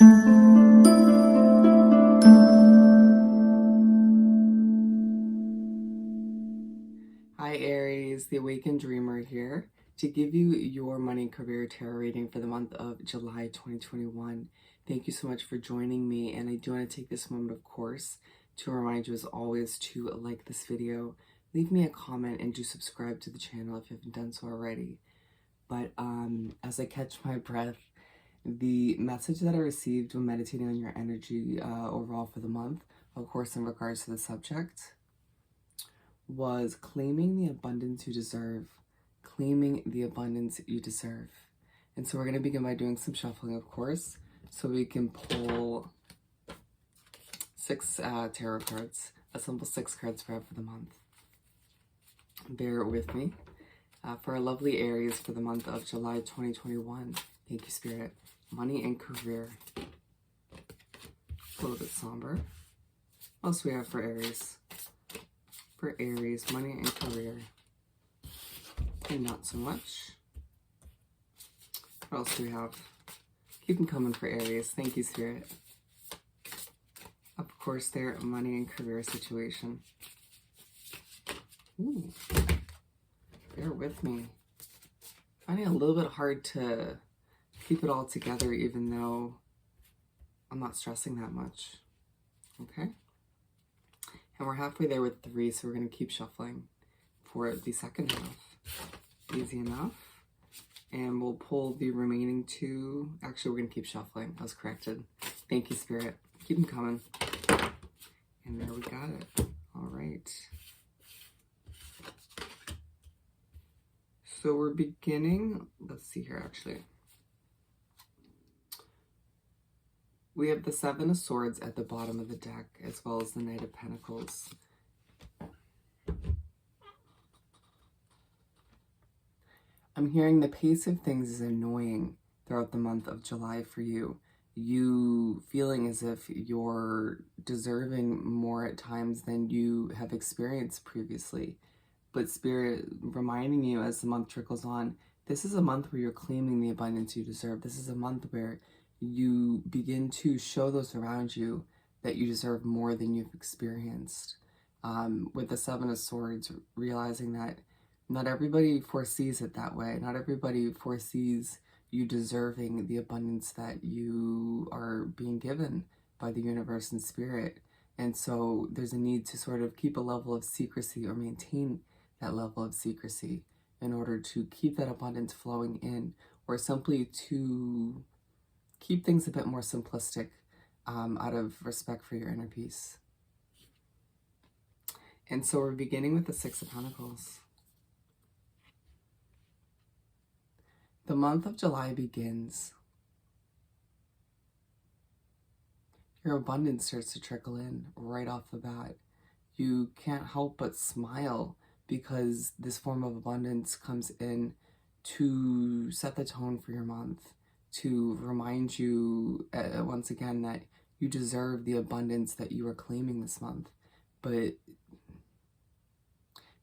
Hi Aries, the Awakened Dreamer here to give you your money career tarot reading for the month of July 2021. Thank you so much for joining me, and I do want to take this moment, of course, to remind you as always to like this video, leave me a comment, and do subscribe to the channel if you haven't done so already. But as I catch my breath, the message that I received when meditating on your energy overall for the month, of course in regards to the subject, was claiming the abundance you deserve. Claiming the abundance you deserve. And so we're going to begin by doing some shuffling, of course, so we can pull 6 tarot cards, a simple 6 card spread for the month. Bear with me. For our lovely Aries for the month of July 2021. Thank you, Spirit. Money and career. A little bit somber. What else do we have for Aries? For Aries, money and career. And not so much. What else do we have? Keep them coming for Aries. Thank you, Spirit. Of course, their money and career situation. Ooh. Bear with me. Finding it a little bit hard to keep it all together, even though I'm not stressing that much. Okay? And we're halfway there with 3, so we're going to keep shuffling for the second half. Easy enough. And we'll pull the remaining 2. Actually, we're going to keep shuffling. I was corrected. Thank you, Spirit. Keep them coming. And there we got it. All right. So we're beginning, let's see here actually. We have the 7 of Swords at the bottom of the deck, as well as the Knight of Pentacles. I'm hearing the pace of things is annoying throughout the month of July for you. You feeling as if you're deserving more at times than you have experienced previously. But Spirit reminding you as the month trickles on, this is a month where you're claiming the abundance you deserve. This is a month where you begin to show those around you that you deserve more than you've experienced. With the 7 of Swords, realizing that not everybody foresees it that way. Not everybody foresees you deserving the abundance that you are being given by the universe and Spirit. And so there's a need to sort of keep a level of secrecy or maintain that level of secrecy in order to keep that abundance flowing in, or simply to keep things a bit more simplistic out of respect for your inner peace. And so we're beginning with the 6 of Pentacles. The month of July begins. Your abundance starts to trickle in right off the bat. You can't help but smile because this form of abundance comes in to set the tone for your month, to remind you once again that you deserve the abundance that you are claiming this month. But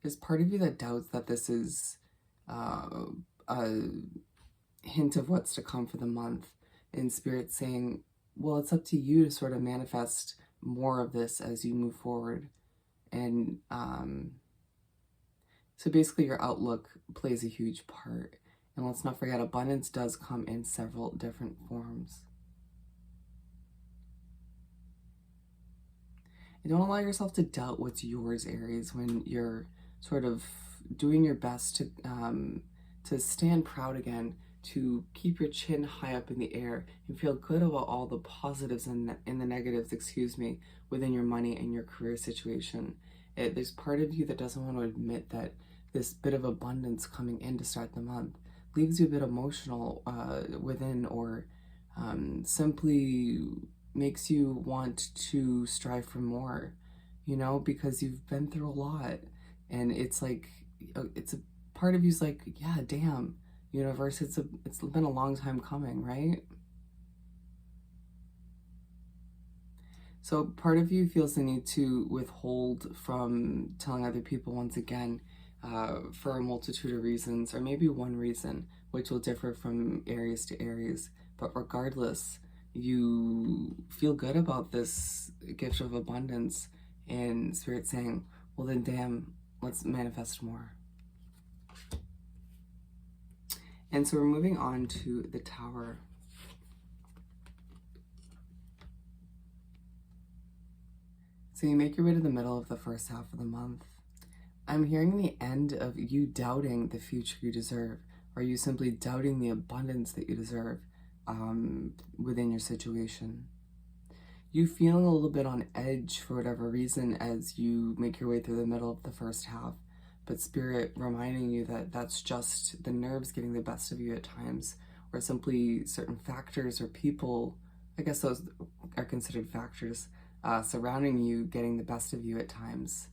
there's part of you that doubts that this is a hint of what's to come for the month, and Spirit saying, well, it's up to you to sort of manifest more of this as you move forward. And so basically your outlook plays a huge part. And let's not forget, abundance does come in several different forms. And don't allow yourself to doubt what's yours, Aries, when you're sort of doing your best to stand proud again, to keep your chin high up in the air and feel good about all the positives and the negatives, within your money and your career situation. There's part of you that doesn't want to admit that this bit of abundance coming in to start the month leaves you a bit emotional within, or simply makes you want to strive for more, you know, because you've been through a lot. And it's like, it's a part of you's like, yeah, damn, universe, it's been a long time coming, right? So part of you feels the need to withhold from telling other people once again, for a multitude of reasons, or maybe one reason, which will differ from Aries to Aries. But regardless, You feel good about this gift of abundance, and Spirit saying, well then damn, let's manifest more. And so we're moving on to the Tower. So you make your way to the middle of the first half of the month. I'm hearing the end of you doubting the future you deserve, or you simply doubting the abundance that you deserve within your situation. You feeling a little bit on edge for whatever reason as you make your way through the middle of the first half, but Spirit reminding you that that's just the nerves getting the best of you at times, or simply certain factors or people, I guess those are considered factors, surrounding you getting the best of you at times.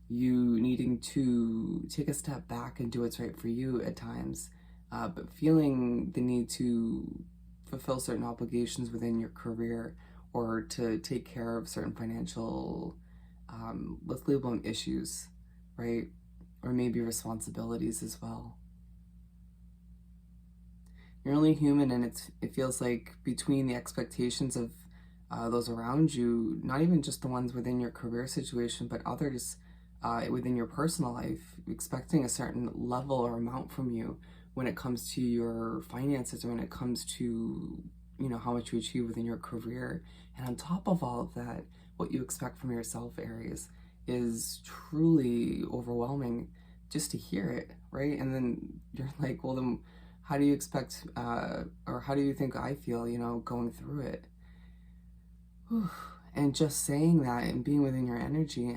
You needing to take a step back and do what's right for you at times, but feeling the need to fulfill certain obligations within your career, or to take care of certain financial, let's label them issues, right? Or maybe responsibilities as well. You're only human, and it feels like between the expectations of those around you, not even just the ones within your career situation, but others within your personal life, expecting a certain level or amount from you when it comes to your finances, or when it comes to, you know, how much you achieve within your career. And on top of all of that, what you expect from yourself, Aries, is truly overwhelming just to hear it, right? And then you're like, well, then how do you expect, or how do you think I feel, you know, going through it? Whew. And just saying that and being within your energy,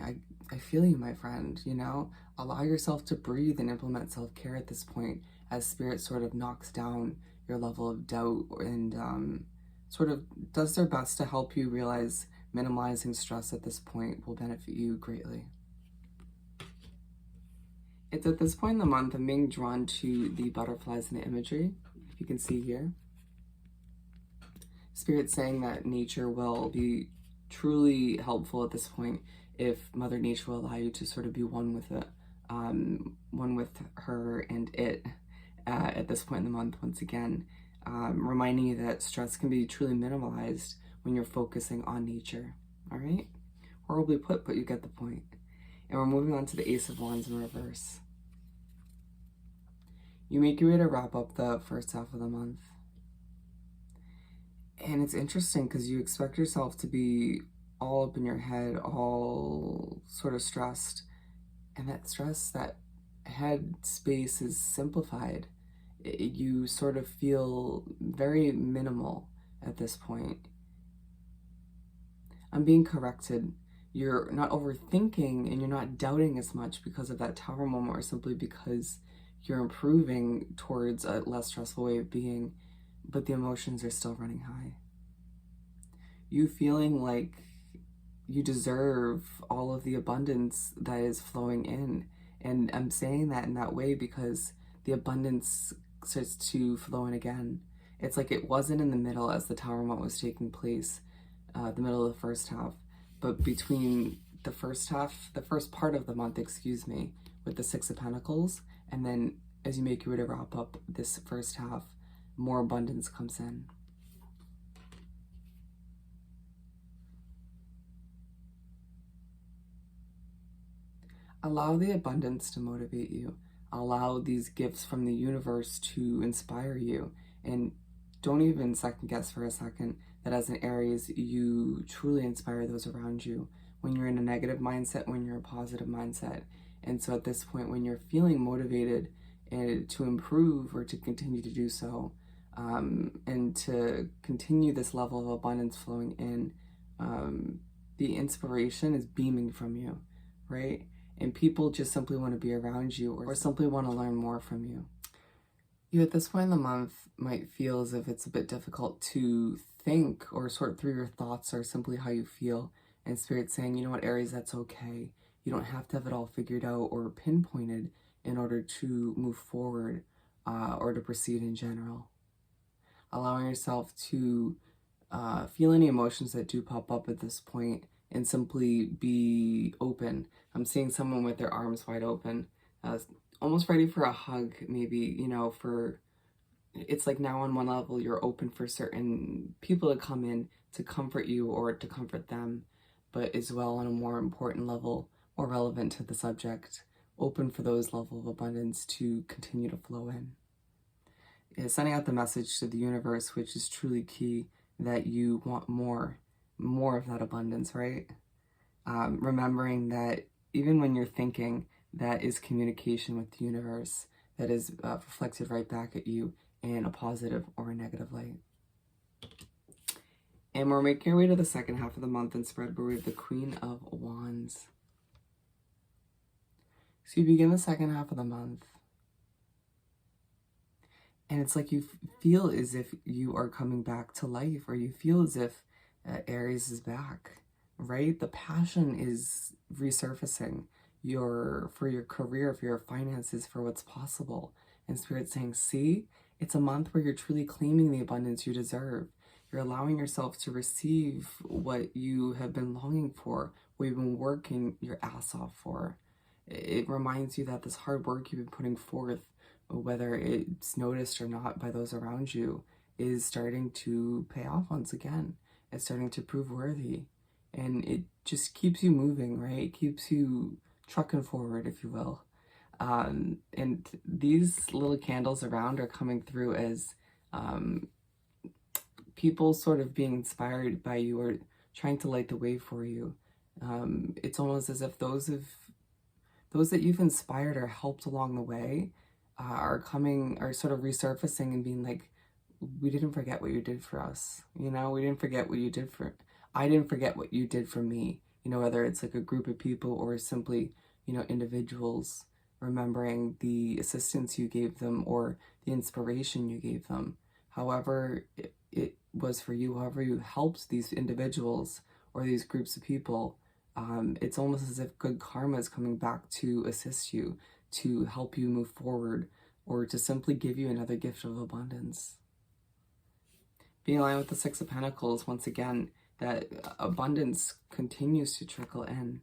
I feel you, my friend, you know? Allow yourself to breathe and implement self-care at this point, as Spirit sort of knocks down your level of doubt and sort of does their best to help you realize minimalizing stress at this point will benefit you greatly. It's at this point in the month I'm being drawn to the butterflies in the imagery, if you can see here. Spirit's saying that nature will be truly helpful at this point if Mother Nature will allow you to sort of be one with it, one with her and it at this point in the month once again, reminding you that stress can be truly minimalized when you're focusing on nature. All right? Horribly put, but you get the point. And we're moving on to the Ace of Wands in reverse. You make your way to wrap up the first half of the month. And it's interesting because you expect yourself to be all up in your head, all sort of stressed. And that stress, that head space is simplified. You sort of feel very minimal at this point. I'm being corrected. You're not overthinking and you're not doubting as much because of that Tower moment, or simply because you're improving towards a less stressful way of being, but the emotions are still running high. You feeling like you deserve all of the abundance that is flowing in. And I'm saying that in that way because the abundance starts to flow in again. It's like it wasn't in the middle as the Tower moment was taking place, the middle of the first half, but between the first half, the first part of the month, excuse me, with the Six of Pentacles, and then as you make your way to wrap up this first half, more abundance comes in. Allow the abundance to motivate you. Allow these gifts from the universe to inspire you. And don't even second guess for a second that as an Aries, you truly inspire those around you when you're in a negative mindset, when you're a positive mindset. And so at this point, when you're feeling motivated to improve or to continue to do so, and to continue this level of abundance flowing in, the inspiration is beaming from you, right? And people just simply want to be around you, or simply want to learn more from you. You at this point in the month might feel as if it's a bit difficult to think or sort through your thoughts or simply how you feel. And Spirit's saying, you know what, Aries, that's okay. You don't have to have it all figured out or pinpointed in order to move forward or to proceed in general. Allowing yourself to feel any emotions that do pop up at this point and simply be open. I'm seeing someone with their arms wide open, almost ready for a hug, maybe, you know, for it's like now on one level you're open for certain people to come in to comfort you or to comfort them, but as well on a more important level, more relevant to the subject, open for those level of abundance to continue to flow in. It's sending out the message to the universe, which is truly key, that you want more of that abundance, right? Remembering that even when you're thinking, that is communication with the universe that is reflected right back at you in a positive or a negative light. And we're making our way to the second half of the month and spread where we have the Queen of Wands. So you begin the second half of the month, and it's like you feel as if you are coming back to life, or you feel as if Aries is back, right? The passion is resurfacing for your career, for your finances, for what's possible. And Spirit's saying, see, it's a month where you're truly claiming the abundance you deserve. You're allowing yourself to receive what you have been longing for, what you've been working your ass off for. It reminds you that this hard work you've been putting forth, whether it's noticed or not by those around you, is starting to pay off once again. It's starting to prove worthy. And it just keeps you moving, right? It keeps you trucking forward, if you will. And these little candles around are coming through as people sort of being inspired by you or trying to light the way for you. It's almost as if those that you've inspired or helped along the way are sort of resurfacing and being like, we didn't forget what you did for us. We didn't forget what you did I didn't forget what you did for me. Whether it's like a group of people or simply, individuals, remembering the assistance you gave them or the inspiration you gave them. However it was for you, however you helped these individuals or these groups of people, it's almost as if good karma is coming back to assist you, to help you move forward, or to simply give you another gift of abundance. Being aligned with the Six of Pentacles, once again, that abundance continues to trickle in.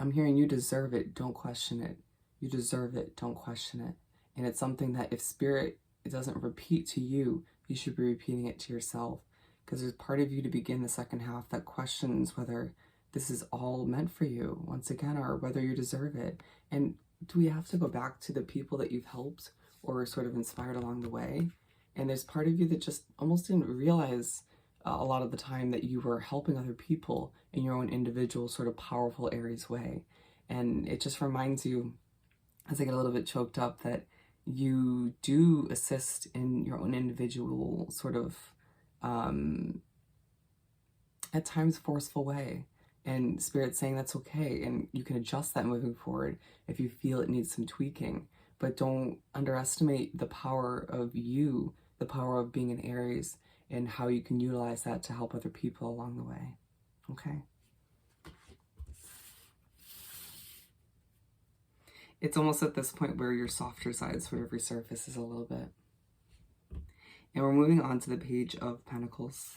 I'm hearing you deserve it, don't question it. You deserve it, don't question it. And it's something that if Spirit doesn't repeat to you, you should be repeating it to yourself. Because there's part of you to begin the second half that questions whether this is all meant for you, once again, or whether you deserve it. And do we have to go back to the people that you've helped or sort of inspired along the way? And there's part of you that just almost didn't realize a lot of the time that you were helping other people in your own individual sort of powerful Aries way. And it just reminds you, as I get a little bit choked up, that you do assist in your own individual sort of, at times, forceful way. And Spirit's saying that's okay, and you can adjust that moving forward if you feel it needs some tweaking. But don't underestimate the power of you, the power of being an Aries, and how you can utilize that to help other people along the way. Okay? It's almost at this point where your softer side sort of resurfaces a little bit. And we're moving on to the Page of Pentacles.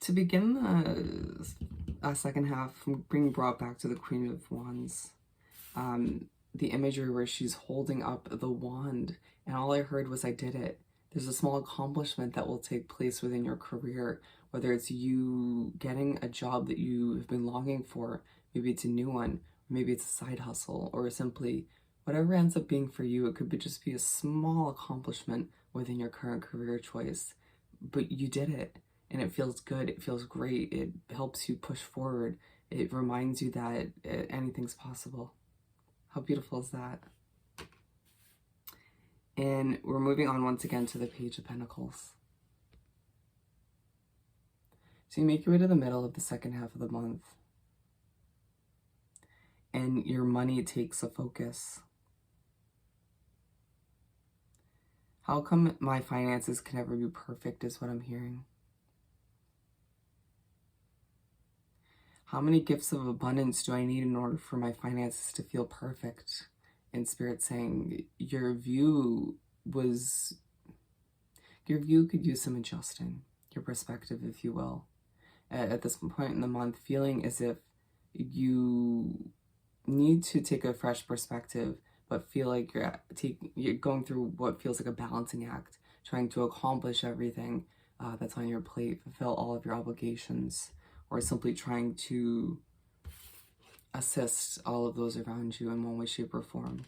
To begin the second half, I'm being brought back to the Queen of Wands. The imagery where she's holding up the wand, and all I heard was, I did it. There's a small accomplishment that will take place within your career, whether it's you getting a job that you have been longing for, maybe it's a new one, maybe it's a side hustle, or simply whatever ends up being for you. It could just be a small accomplishment within your current career choice, but you did it, and it feels good, it feels great, it helps you push forward, it reminds you that anything's possible. How beautiful is that? And we're moving on once again to the Page of Pentacles. So you make your way to the middle of the second half of the month, and your money takes a focus. How come my finances can never be perfect is what I'm hearing. How many gifts of abundance do I need in order for my finances to feel perfect? And Spirit saying, your view could use some adjusting, your perspective, if you will. At this point in the month, feeling as if you need to take a fresh perspective, but feel like you're going through what feels like a balancing act, trying to accomplish everything that's on your plate, fulfill all of your obligations, or simply trying to assist all of those around you in one way, shape, or form.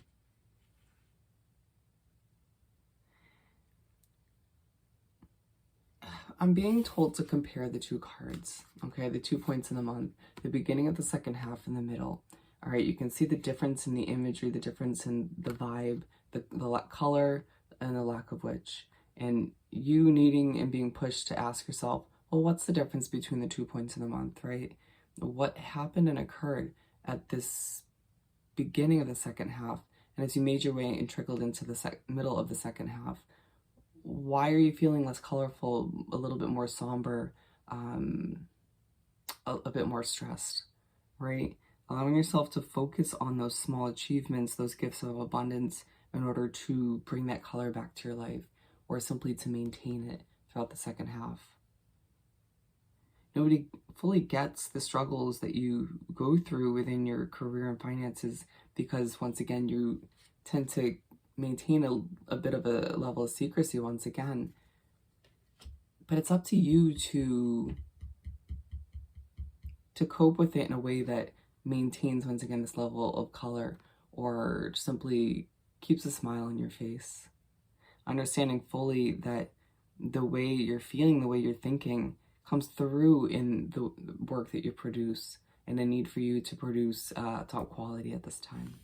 I'm being told to compare the two cards, okay? The 2 points in the month, the beginning of the second half and the middle. All right, you can see the difference in the imagery, the difference in the vibe, the color, and the lack of which. And you needing and being pushed to ask yourself, well, what's the difference between the 2 points in the month, right? What happened and occurred at this beginning of the second half? And as you made your way and trickled into the middle of the second half, why are you feeling less colorful, a little bit more somber, a bit more stressed, right? Allowing yourself to focus on those small achievements, those gifts of abundance, in order to bring that color back to your life, or simply to maintain it throughout the second half. Nobody fully gets the struggles that you go through within your career and finances, because once again, you tend to maintain a bit of a level of secrecy once again. But it's up to you to cope with it in a way that maintains, once again, this level of color, or simply keeps a smile on your face. Understanding fully that the way you're feeling, the way you're thinking, comes through in the work that you produce, and the need for you to produce top quality at this time.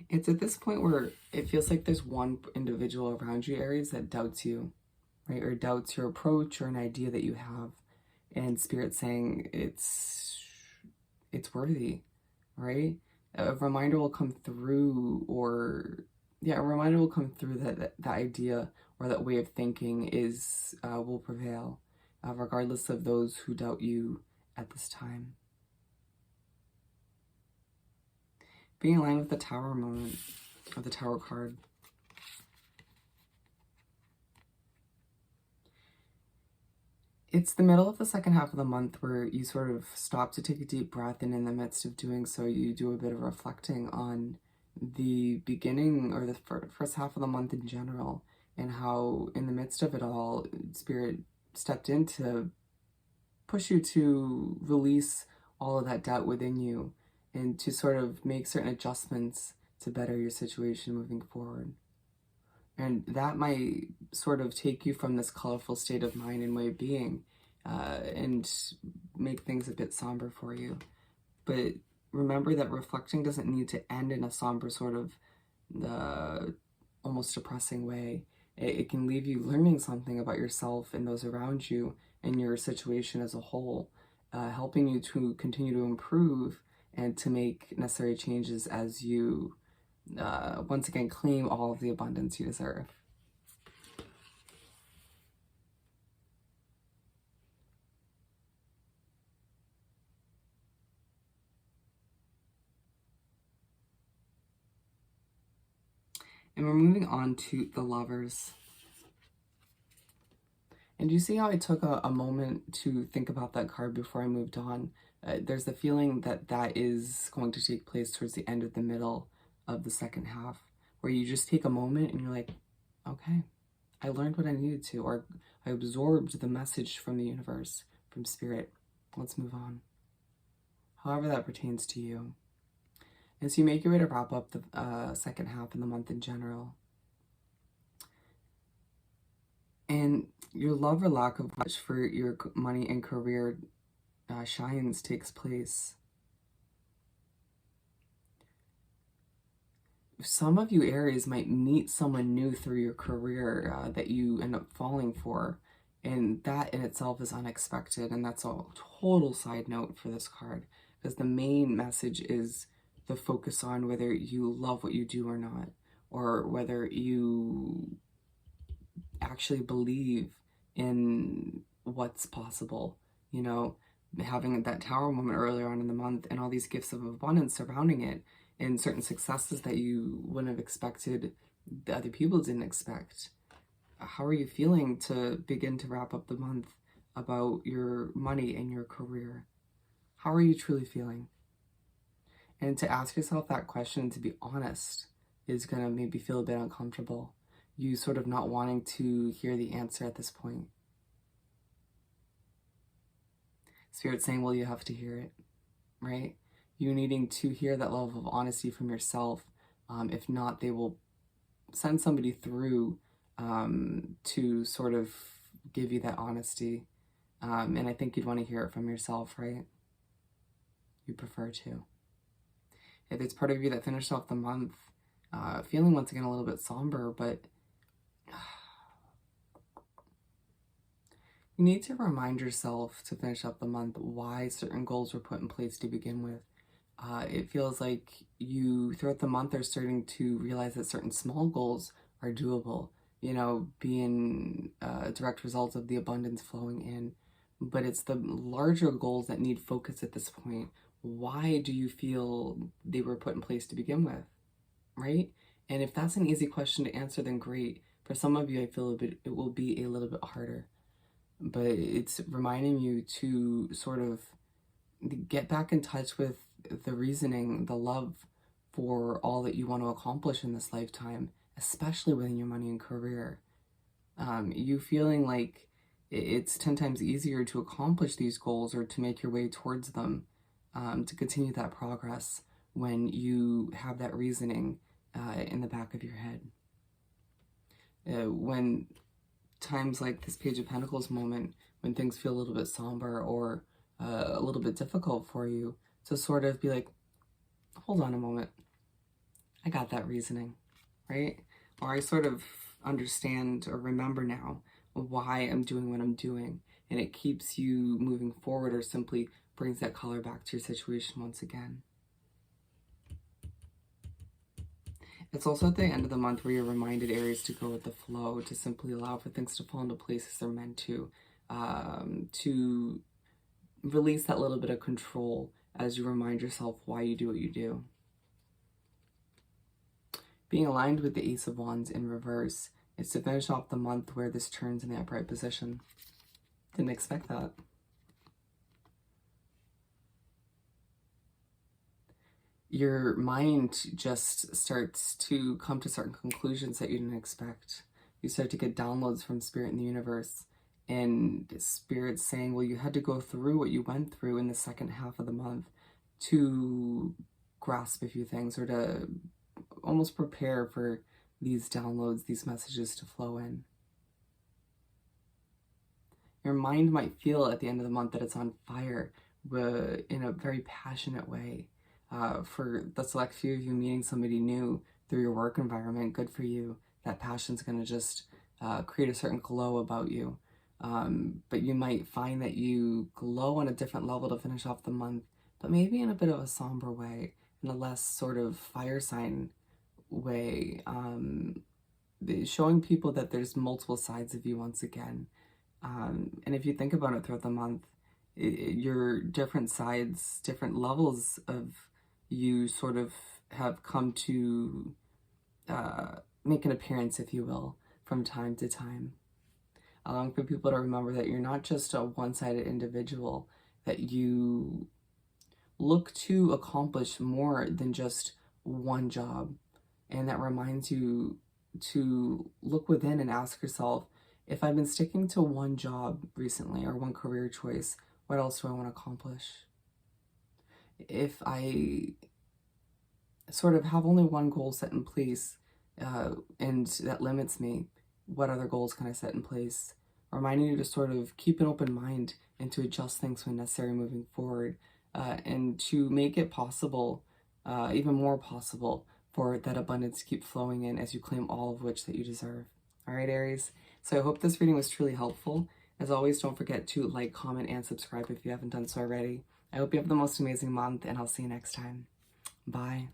It's at this point where it feels like there's one individual around you, Aries, that doubts you, right? Or doubts your approach or an idea that you have. And Spirit saying it's worthy, right? A reminder will come through, a reminder will come through that idea or that way of thinking will prevail, regardless of those who doubt you at this time. Being in line with the Tower moment, or the Tower card. It's the middle of the second half of the month where you sort of stop to take a deep breath, and in the midst of doing so, you do a bit of reflecting on the beginning or the first half of the month in general, and how in the midst of it all, Spirit stepped in to push you to release all of that doubt within you, and to sort of make certain adjustments to better your situation moving forward. And that might sort of take you from this colorful state of mind and way of being, and make things a bit somber for you. But remember that reflecting doesn't need to end in a somber sort of almost depressing way. It can leave you learning something about yourself and those around you and your situation as a whole, helping you to continue to improve and to make necessary changes as you, once again, claim all of the abundance you deserve. And we're moving on to the Lovers. And you see how I took a moment to think about that card before I moved on? There's the feeling that is going to take place towards the end of the middle of the second half, where you just take a moment and you're like, okay, I learned what I needed to, or I absorbed the message from the universe, from Spirit. Let's move on. However that pertains to you. As you make your way to wrap up the second half in the month in general, and your love or lack of which for your money and career shines takes place. Some of you Aries might meet someone new through your career that you end up falling for, and that in itself is unexpected, and that's a total side note for this card, because the main message is the focus on whether you love what you do or not, or whether you actually believe in what's possible. You know, having that Tower moment earlier on in the month and all these gifts of abundance surrounding it, and certain successes that you wouldn't have expected, that other people didn't expect. How are you feeling to begin to wrap up the month about your money and your career? How are you truly feeling? And to ask yourself that question, to be honest, is going to maybe feel a bit uncomfortable. You sort of not wanting to hear the answer at this point. Spirit saying, well, you have to hear it, right? You needing to hear that level of honesty from yourself. If not, they will send somebody through to sort of give you that honesty. And I think you'd want to hear it from yourself, right? You prefer to. If it's part of you that finished off the month feeling once again a little bit somber, but you need to remind yourself to finish up the month why certain goals were put in place to begin with. It feels like you, throughout the month, are starting to realize that certain small goals are doable, you know, being a direct result of the abundance flowing in. But it's the larger goals that need focus at this point. Why do you feel they were put in place to begin with, right? And if that's an easy question to answer, then great. For some of you, I feel it will be a little bit harder. But it's reminding you to sort of get back in touch with the reasoning, the love for all that you want to accomplish in this lifetime, especially within your money and career. You feeling like it's 10 times easier to accomplish these goals or to make your way towards them, to continue that progress when you have that reasoning in the back of your head. When times like this Page of Pentacles moment, when things feel a little bit somber or a little bit difficult for you, to sort of be like, hold on a moment, I got that reasoning, right? Or I sort of understand or remember now why I'm doing what I'm doing, and it keeps you moving forward or simply brings that color back to your situation once again. It's also at the end of the month where you're reminded, Aries, to go with the flow, to simply allow for things to fall into place as they're meant to release that little bit of control as you remind yourself why you do what you do. Being aligned with the Ace of Wands in reverse is to finish off the month where this turns in the upright position. Didn't expect that. Your mind just starts to come to certain conclusions that you didn't expect. You start to get downloads from Spirit in the universe, and Spirit's saying, well, you had to go through what you went through in the second half of the month to grasp a few things, or to almost prepare for these downloads, these messages to flow in. Your mind might feel at the end of the month that it's on fire in a very passionate way. For the select few of you meeting somebody new through your work environment, good for you. That passion's going to just create a certain glow about you. But you might find that you glow on a different level to finish off the month, but maybe in a bit of a somber way, in a less sort of fire sign way, showing people that there's multiple sides of you once again. And if you think about it throughout the month, your different sides, different levels of you sort of have come to make an appearance, if you will, from time to time. Allowing for people to remember that you're not just a one-sided individual, that you look to accomplish more than just one job. And that reminds you to look within and ask yourself, if I've been sticking to one job recently or one career choice, what else do I want to accomplish? If I sort of have only one goal set in place and that limits me, what other goals can I set in place? Reminding you to sort of keep an open mind and to adjust things when necessary moving forward, and to make it possible, even more possible, for that abundance to keep flowing in as you claim all of which that you deserve. All right, Aries. So I hope this reading was truly helpful. As always, don't forget to like, comment, and subscribe if you haven't done so already. I hope you have the most amazing month, and I'll see you next time. Bye.